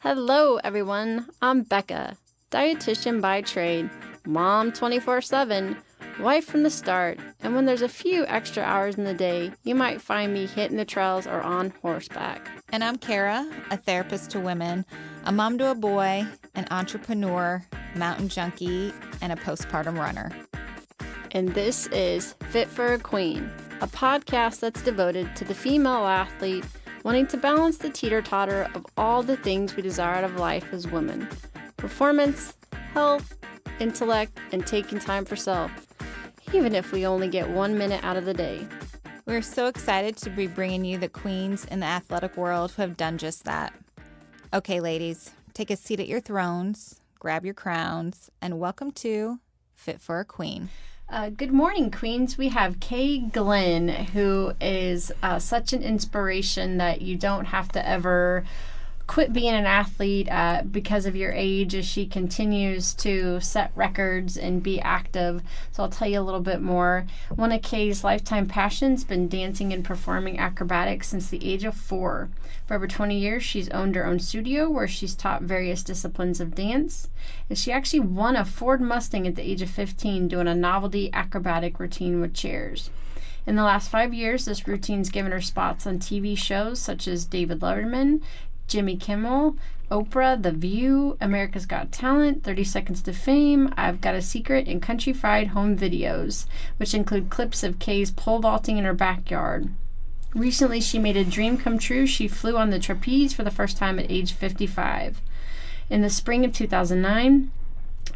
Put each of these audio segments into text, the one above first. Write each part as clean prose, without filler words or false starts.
Hello, everyone. I'm Becca, dietitian by trade, mom 24/7, wife from the start, and when there's a few extra hours in the day, you might find me hitting the trails or on horseback. And I'm Kara, a therapist to women, a mom to a boy, an entrepreneur, mountain junkie, and a postpartum runner. And this is Fit for a Queen, a podcast that's devoted to the female athlete wanting to balance the teeter-totter of all the things we desire out of life as women. Performance, health, intellect, and taking time for self, even if we only get 1 minute out of the day. We're so excited to be bringing you the queens in the athletic world who have done just that. Okay, ladies, take a seat at your thrones, grab your crowns, and welcome to Fit for a Queen. Good morning, Queens. We have Glynn, who is such an inspiration that you don't have to ever quit being an athlete because of your age as she continues to set records and be active. So I'll tell you a little bit more. One of Kay's lifetime passions has been dancing and performing acrobatics since the age of 4. For over 20 years, she's owned her own studio where she's taught various disciplines of dance. And she actually won a Ford Mustang at the age of 15 doing a novelty acrobatic routine with chairs. In the last 5 years, this routine's given her spots on TV shows such as David Letterman, Jimmy Kimmel, Oprah, The View, America's Got Talent, 30 Seconds to Fame, I've Got a Secret, and Country Fried Home videos, which include clips of Kay's pole vaulting in her backyard. Recently, she made a dream come true. She flew on the trapeze for the first time at age 55. In the spring of 2009,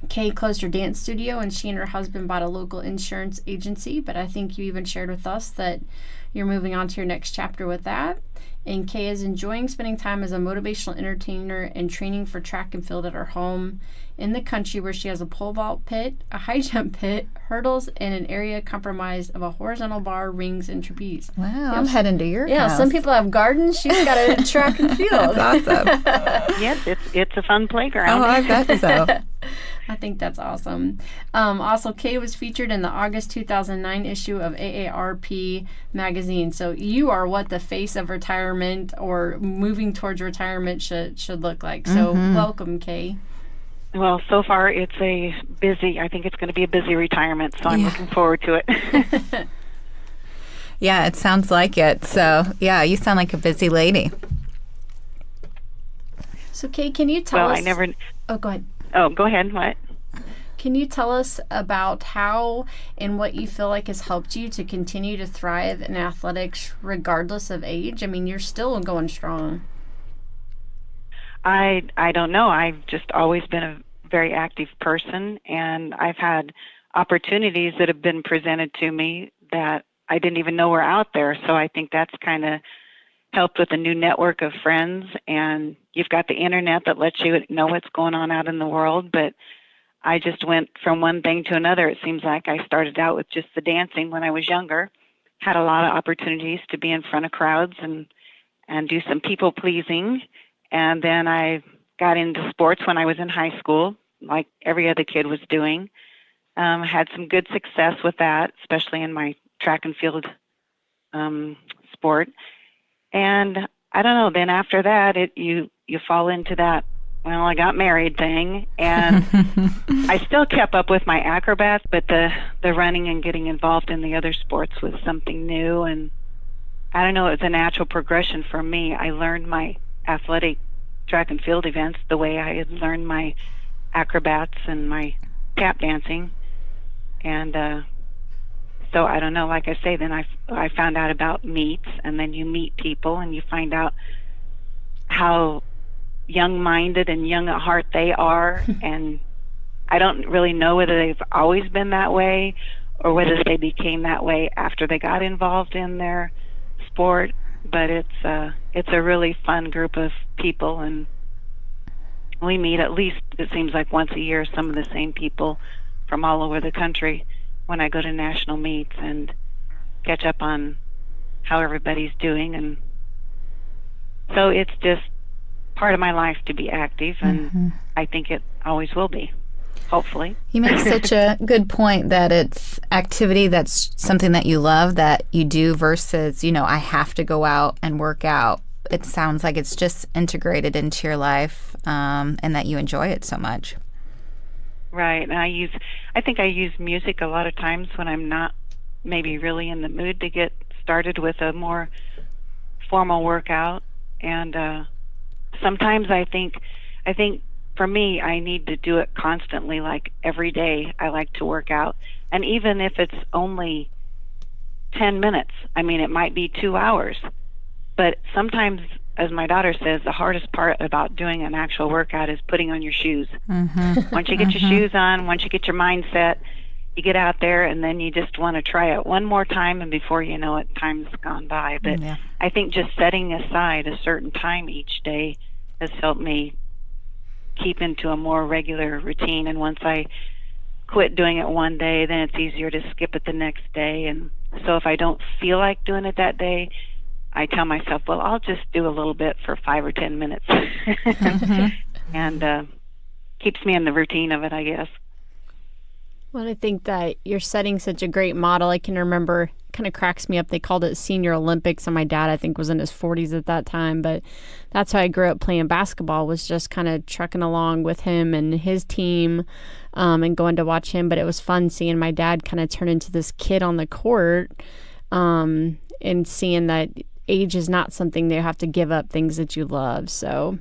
Kay closed her dance studio and she and her husband bought a local insurance agency, but I think you even shared with us that you're moving on to your next chapter with that. And Kay is enjoying spending time as a motivational entertainer and training for track and field at her home in the country where she has a pole vault pit, a high jump pit, hurdles, and an area comprised of a horizontal bar, rings, and trapeze. Wow, I'm heading to your house. Some people have gardens. She's got a track and field. That's awesome. Yes, it's a fun playground. Oh, I bet so. I think that's awesome. Also, Kay was featured in the August 2009 issue of AARP magazine. So you are what the face of retirement or moving towards retirement should look like. So welcome, Kay. Well, so far I think it's going to be a busy retirement, so I'm looking forward to it. Yeah, it sounds like it. So, yeah, you sound like a busy lady. So, Kay, can you tell us... Oh, go ahead. Oh, go ahead. What? Can you tell us about how and what you feel like has helped you to continue to thrive in athletics regardless of age? I mean, you're still going strong. I don't know. I've just always been a very active person, and I've had opportunities that have been presented to me that I didn't even know were out there. So I think that's kind of helped with a new network of friends, and you've got the internet that lets you know what's going on out in the world. But I just went from one thing to another. It seems like I started out with just the dancing when I was younger, had a lot of opportunities to be in front of crowds and do some people pleasing. And then I got into sports when I was in high school, like every other kid was doing. Had some good success with that, especially in my track and field sport. And I don't know, then after that, you fall into that, well, I got married thing. And I still kept up with my acrobats, but the running and getting involved in the other sports was something new. And I don't know, it was a natural progression for me. I learned my athletic track and field events the way I had learned my acrobats and my tap dancing. And so I don't know, like I say, then I found out about meets, and then you meet people and you find out how young-minded and young at heart they are. And I don't really know whether they've always been that way or whether they became that way after they got involved in their sport. But it's a really fun group of people, and we meet at least, it seems like once a year, some of the same people from all over the country when I go to national meets and catch up on how everybody's doing. And so it's just part of my life to be active, and I think it always will be. hopefully. You make such a good point that it's activity that's something that you love, that you do, versus, you know, I have to go out and work out. it sounds like it's just integrated into your life, and that you enjoy it so much. Right. And I think I use music a lot of times when I'm not maybe really in the mood to get started with a more formal workout. And sometimes I think for me, I need to do it constantly, like every day I like to work out. And even if it's only 10 minutes, I mean, it might be 2 hours. But sometimes, as my daughter says, the hardest part about doing an actual workout is putting on your shoes. Once you get your shoes on, once you get your mind set, you get out there, and then you just want to try it one more time, and before you know it, time's gone by. But I think just setting aside a certain time each day has helped me keep into a more regular routine. And once I quit doing it one day, then it's easier to skip it the next day. And so if I don't feel like doing it that day, I tell myself, well, I'll just do a little bit for 5 or 10 minutes. And keeps me in the routine of it, I guess. Well, I think that you're setting such a great model. I can remember, it kind of cracks me up, they called it Senior Olympics, and my dad, I think, was in his 40s at that time. But that's how I grew up playing basketball, was just kind of trucking along with him and his team, and going to watch him. But it was fun seeing my dad kind of turn into this kid on the court, and seeing that age is not something they have to give up things that you love. So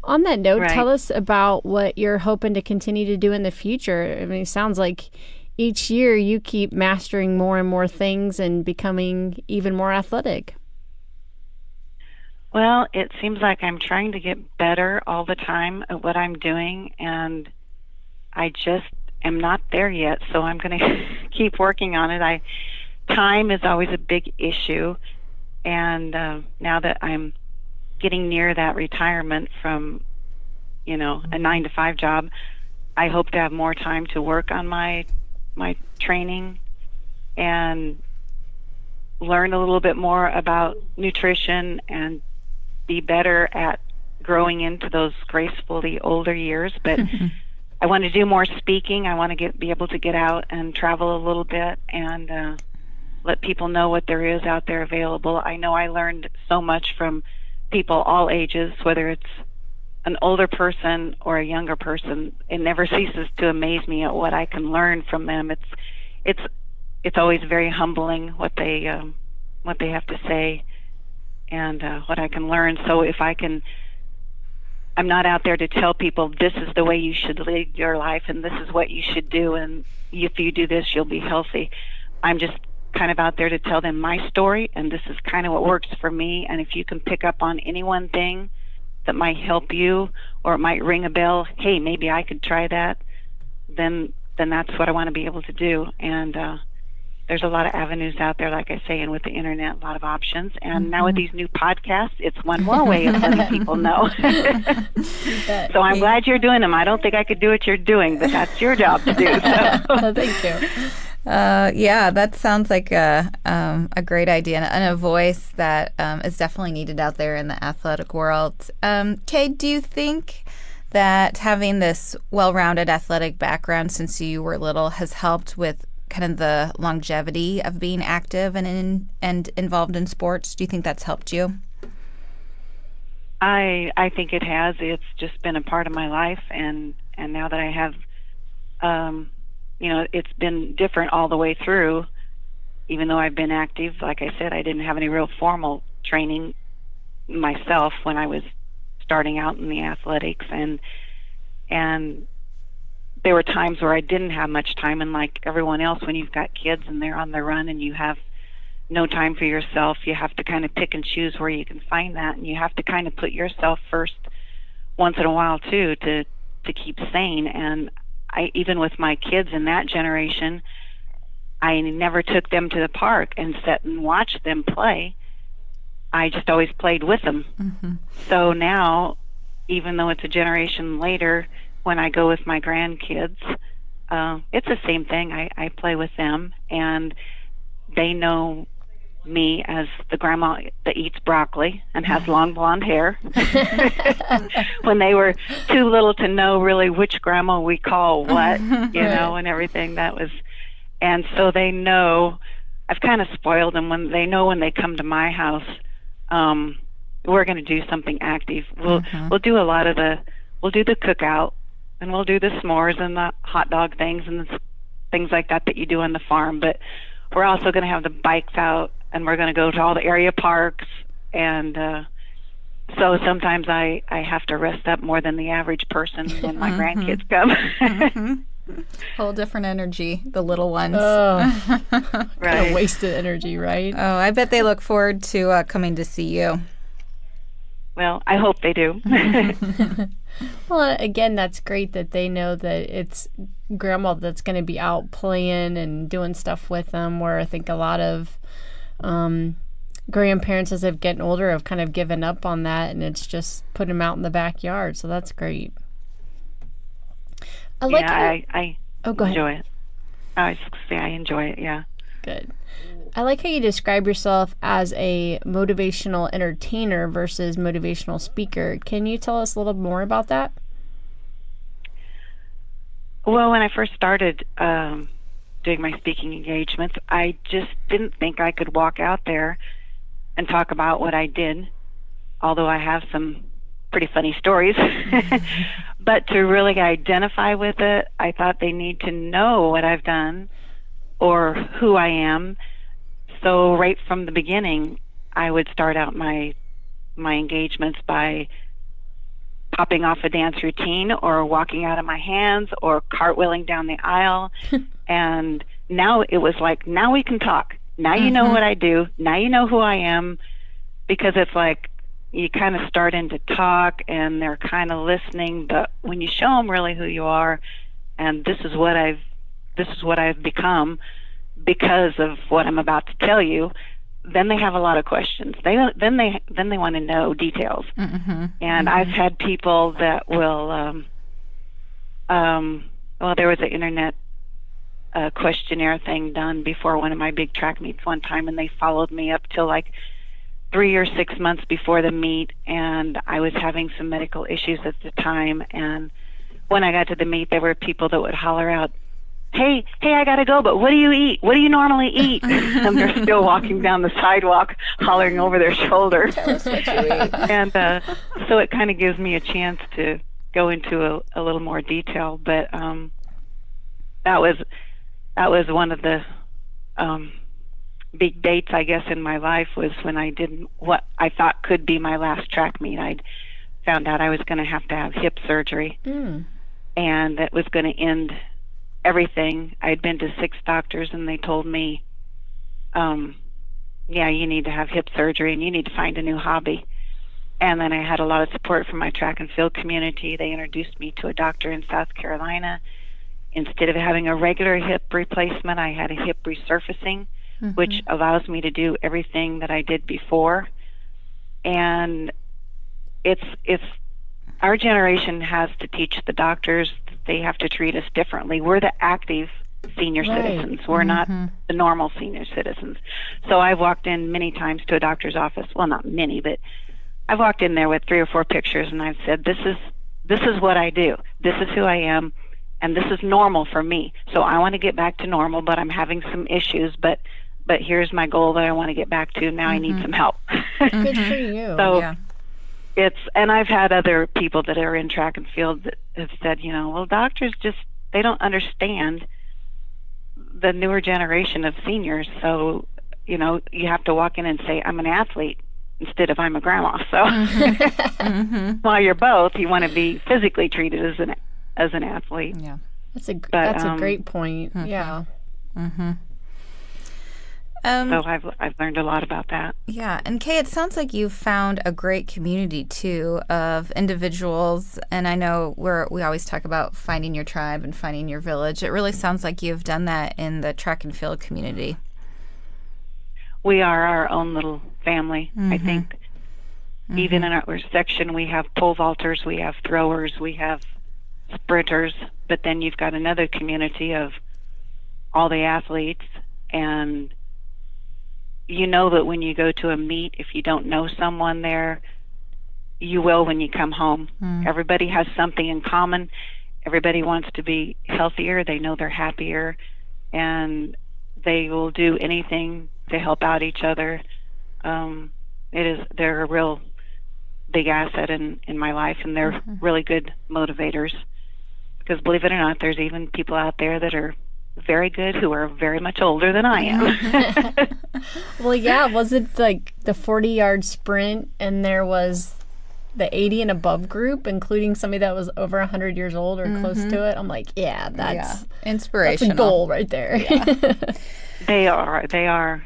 on that note, tell us about what you're hoping to continue to do in the future. I mean, it sounds like each year you keep mastering more and more things and becoming even more athletic. Well, it seems like I'm trying to get better all the time at what I'm doing, and I just am not there yet, so I'm going to keep working on it. Time is always a big issue, and now that I'm getting near that retirement from, a 9-to-5 job, I hope to have more time to work on my training and learn a little bit more about nutrition and be better at growing into those gracefully older years. But I want to do more speaking. I want to be able to get out and travel a little bit and let people know what there is out there available. I know I learned so much from people all ages, whether it's an older person or a younger person. It never ceases to amaze me at what I can learn from them. It's always very humbling what they have to say and what I can learn. So if I'm not out there to tell people this is the way you should live your life and this is what you should do, and if you do this, you'll be healthy. I'm just kind of out there to tell them my story, and this is kind of what works for me. And if you can pick up on any one thing that might help you, or it might ring a bell, hey, maybe I could try that, then that's what I want to be able to do. And there's a lot of avenues out there, like I say, and with the internet, a lot of options. And now with these new podcasts, it's one more way of letting people know. So I'm glad you're doing them. I don't think I could do what you're doing, but that's your job to do. So. Thank you. Yeah, that sounds like a great idea and a voice that is definitely needed out there in the athletic world. Kay, do you think that having this well-rounded athletic background since you were little has helped with kind of the longevity of being active and involved in sports? Do you think that's helped you? I think it has. It's just been a part of my life, and now that I have it's been different all the way through. Even though I've been active, like I said, I didn't have any real formal training myself when I was starting out in the athletics, and there were times where I didn't have much time, and like everyone else, when you've got kids and they're on the run and you have no time for yourself, you have to kind of pick and choose where you can find that, and you have to kind of put yourself first once in a while too to keep sane. And even with my kids in that generation, I never took them to the park and sat and watched them play. I just always played with them. Mm-hmm. So now, even though it's a generation later, when I go with my grandkids, it's the same thing. I play with them, and they know me as the grandma that eats broccoli and has long blonde hair. When they were too little to know really which grandma we call what, and everything, and so they know. I've kind of spoiled them when they come to my house. we're going to do something active. We'll do we'll do the cookout, and we'll do the s'mores and the hot dog things and the things like that you do on the farm. But we're also going to have the bikes out, and we're going to go to all the area parks. And so sometimes I have to rest up more than the average person when my grandkids come. Whole different energy, the little ones. Oh, Right. kind of wasted energy, right? Oh, I bet they look forward to coming to see you. Well, I hope they do. Well, again, that's great that they know that it's grandma that's going to be out playing and doing stuff with them, where I think a lot of grandparents, as they've gotten older, have kind of given up on that, and it's just putting them out in the backyard. So that's great. I go ahead. enjoy it. I was going to say I enjoy it, yeah. Good. I like how you describe yourself as a motivational entertainer versus motivational speaker. Can you tell us a little more about that? Well, when I first started doing my speaking engagements, I just didn't think I could walk out there and talk about what I did, although I have some pretty funny stories. But to really identify with it, I thought they need to know what I've done or who I am. So right from the beginning, I would start out my engagements by popping off a dance routine or walking out of my hands or cartwheeling down the aisle. And now it was like, now we can talk. Now you know what I do. Now you know who I am, because it's like you kind of start in to talk and they're kind of listening, but when you show them really who you are and this is what I've become because of what I'm about to tell you, then they have a lot of questions. They want to know details. And I've had people that will well, there was an internet questionnaire thing done before one of my big track meets one time, and they followed me up till like 3 or 6 months before the meet, and I was having some medical issues at the time. And when I got to the meet, there were people that would holler out, hey, I gotta go, but what do you eat? What do you normally eat? And they're still walking down the sidewalk hollering over their shoulder. Tell us what you eat. And so it kind of gives me a chance to go into a little more detail. But that was one of the big dates, I guess, in my life, was when I did what I thought could be my last track meet. I'd found out I was going to have hip surgery, and that was going to end everything. I'd been to 6 doctors, and they told me, yeah, you need to have hip surgery, and you need to find a new hobby. And then I had a lot of support from my track and field community. They introduced me to a doctor in South Carolina. Instead of having a regular hip replacement, I had a hip resurfacing, which allows me to do everything that I did before. And it's our generation has to teach the doctors that they have to treat us differently. We're the active senior citizens. We're not the normal senior citizens. So I've walked in many times to a doctor's office. Well, not many, but I've walked in there with 3 or 4 pictures, and I've said, this is what I do. This is who I am, and this is normal for me. So I want to get back to normal, but I'm having some issues, but here's my goal that I want to get back to. Now I need some help. Good for you. So Yeah. and I've had other people that are in track and field that have said, well, doctors they don't understand the newer generation of seniors. So, you have to walk in and say, I'm an athlete instead of I'm a grandma. So while you're both, you want to be physically treated as an athlete. Yeah. That's a great point. Yeah. So I've learned a lot about that. Yeah, and Kay, it sounds like you've found a great community too of individuals, and I know we always talk about finding your tribe and finding your village. It really sounds like you've done that in the track and field community. We are our own little family, I think. Even in our section, we have pole vaulters, we have throwers, we have sprinters, but then you've got another community of all the athletes. And you know that when you go to a meet, if you don't know someone there, you will when you come home. Everybody has something in common. Everybody wants to be healthier. They know they're happier, and they will do anything to help out each other. They're a real big asset in my life, and they're really good motivators. Because believe it or not, there's even people out there that are very good who are very much older than I am. Well, yeah, was it like the 40-yard sprint and there was the 80 and above group, including somebody that was over 100 years old or close to it? I'm like, yeah, that's inspirational. That's a goal right there. Yeah. They are.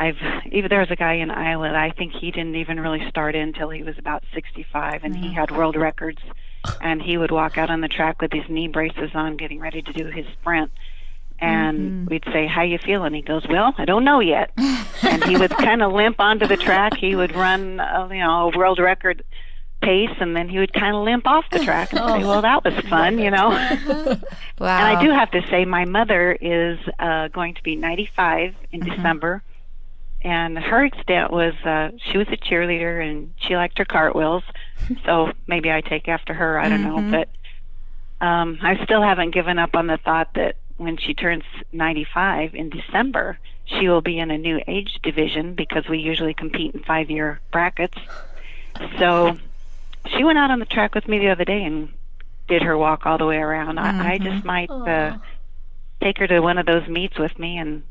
I've even there was a guy in Iowa that I think he didn't even really start until he was about 65, and he had world records. And he would walk out on the track with his knee braces on, getting ready to do his sprint. And we'd say, "How you feeling?" He goes, "Well, I don't know yet." And he would kind of limp onto the track. He would run, a world record pace, and then he would kind of limp off the track and say, "Well, that was fun," Wow. And I do have to say, my mother is going to be 95 in December. And her extent was she was a cheerleader and she liked her cartwheels. So maybe I take after her. I don't know. But I still haven't given up on the thought that when she turns 95 in December, she will be in a new age division because we usually compete in 5-year brackets. So she went out on the track with me the other day and did her walk all the way around. I just might take her to one of those meets with me and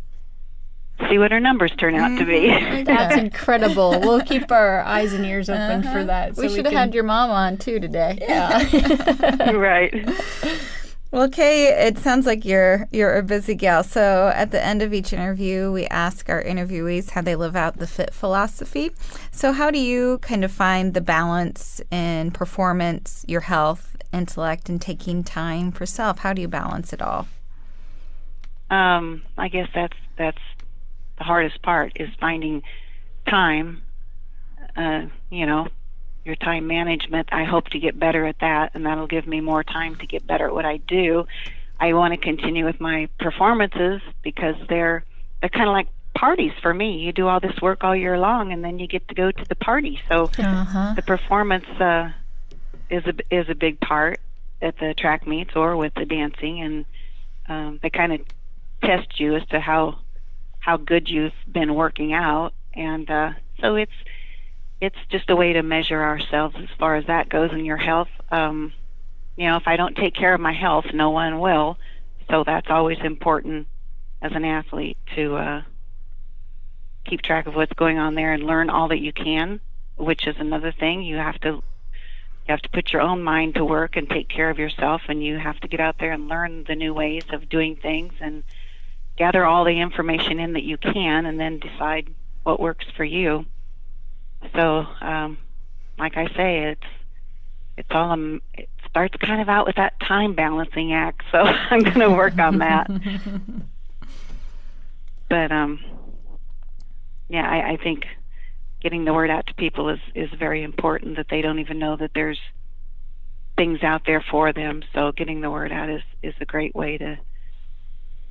see what her numbers turn out to be. That's incredible. We'll keep our eyes and ears open for that. So we should have had your mom on too today. Yeah. Right. Well, Kay, it sounds like you're a busy gal. So at the end of each interview, we ask our interviewees how they live out the FIT philosophy. So how do you kind of find the balance in performance, your health, intellect, and taking time for self? How do you balance it all? I guess that's the hardest part, is finding time. Your time management. I hope to get better at that, and that'll give me more time to get better at what I do. I want to continue with my performances because they're kind of like parties for me. You do all this work all year long, and then you get to go to the party. So the performance is a big part at the track meets or with the dancing, and they kind of test you as to how good you've been working out, and so it's just a way to measure ourselves as far as that goes in your health. If I don't take care of my health, no one will. So that's always important as an athlete to keep track of what's going on there and learn all that you can, which is another thing. You have to put your own mind to work and take care of yourself, and you have to get out there and learn the new ways of doing things and gather all the information in that you can, and then decide what works for you. So, like I say, it starts kind of out with that time balancing act. So I'm going to work on that. But I think getting the word out to people is very important, that they don't even know that there's things out there for them. So getting the word out is a great way to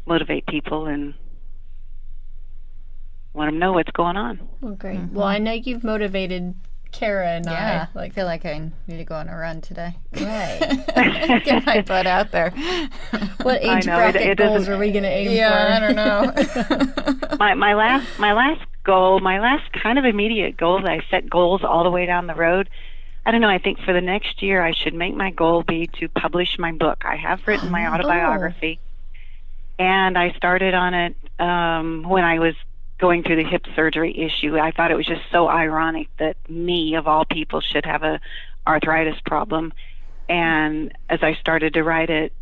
motivate people and let them know what's going on. Well, great. Well, I know you've motivated Kara and I. I feel like I need to go on a run today. Right. Get my butt out there. What age bracket goals are we going to aim for? Yeah, I don't know. my last goal, my last kind of immediate goal, I set goals all the way down the road. I don't know, I think for the next year I should make my goal be to publish my book. I have written my autobiography. And I started on it when I was going through the hip surgery issue. I thought it was just so ironic that me, of all people, should have a arthritis problem. And as I started to write it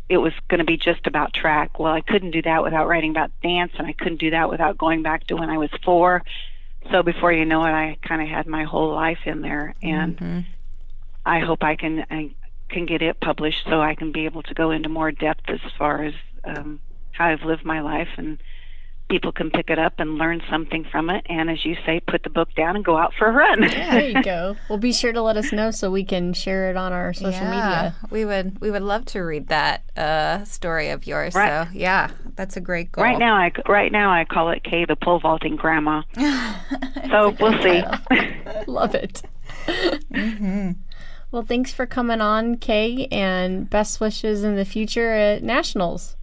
was going to be just about track. Well, I couldn't do that without writing about dance, and I couldn't do that without going back to when I was 4. So before you know it, I kind of had my whole life in there. And I hope I can get it published so I can be able to go into more depth as far as how I've lived my life, and people can pick it up and learn something from it, and as you say, put the book down and go out for a run. There you go. Well, be sure to let us know so we can share it on our social media. We would love to read that story of yours. Right. So yeah, that's a great goal. Right now I call it Kay the pole vaulting grandma. So we'll see. Love it. Well, thanks for coming on, Kay, and best wishes in the future at Nationals.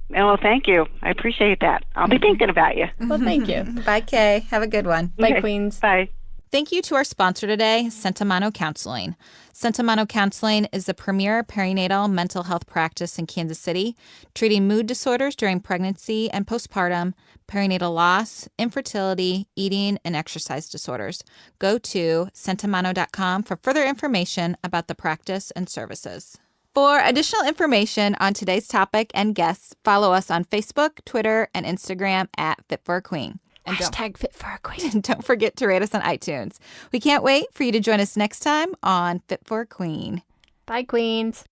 Well, thank you. I appreciate that. I'll be thinking about you. Well, thank you. Bye, Kay. Have a good one. Bye, Okay, Queens. Bye. Thank you to our sponsor today, Sentimano Counseling. Sentimano Counseling is the premier perinatal mental health practice in Kansas City, treating mood disorders during pregnancy and postpartum, perinatal loss, infertility, eating, and exercise disorders. Go to sentimano.com for further information about the practice and services. For additional information on today's topic and guests, follow us on Facebook, Twitter, and Instagram at Fit for a Queen. And Hashtag Fit for a Queen. don't forget to rate us on iTunes. We can't wait for you to join us next time on Fit for a Queen. Bye, Queens.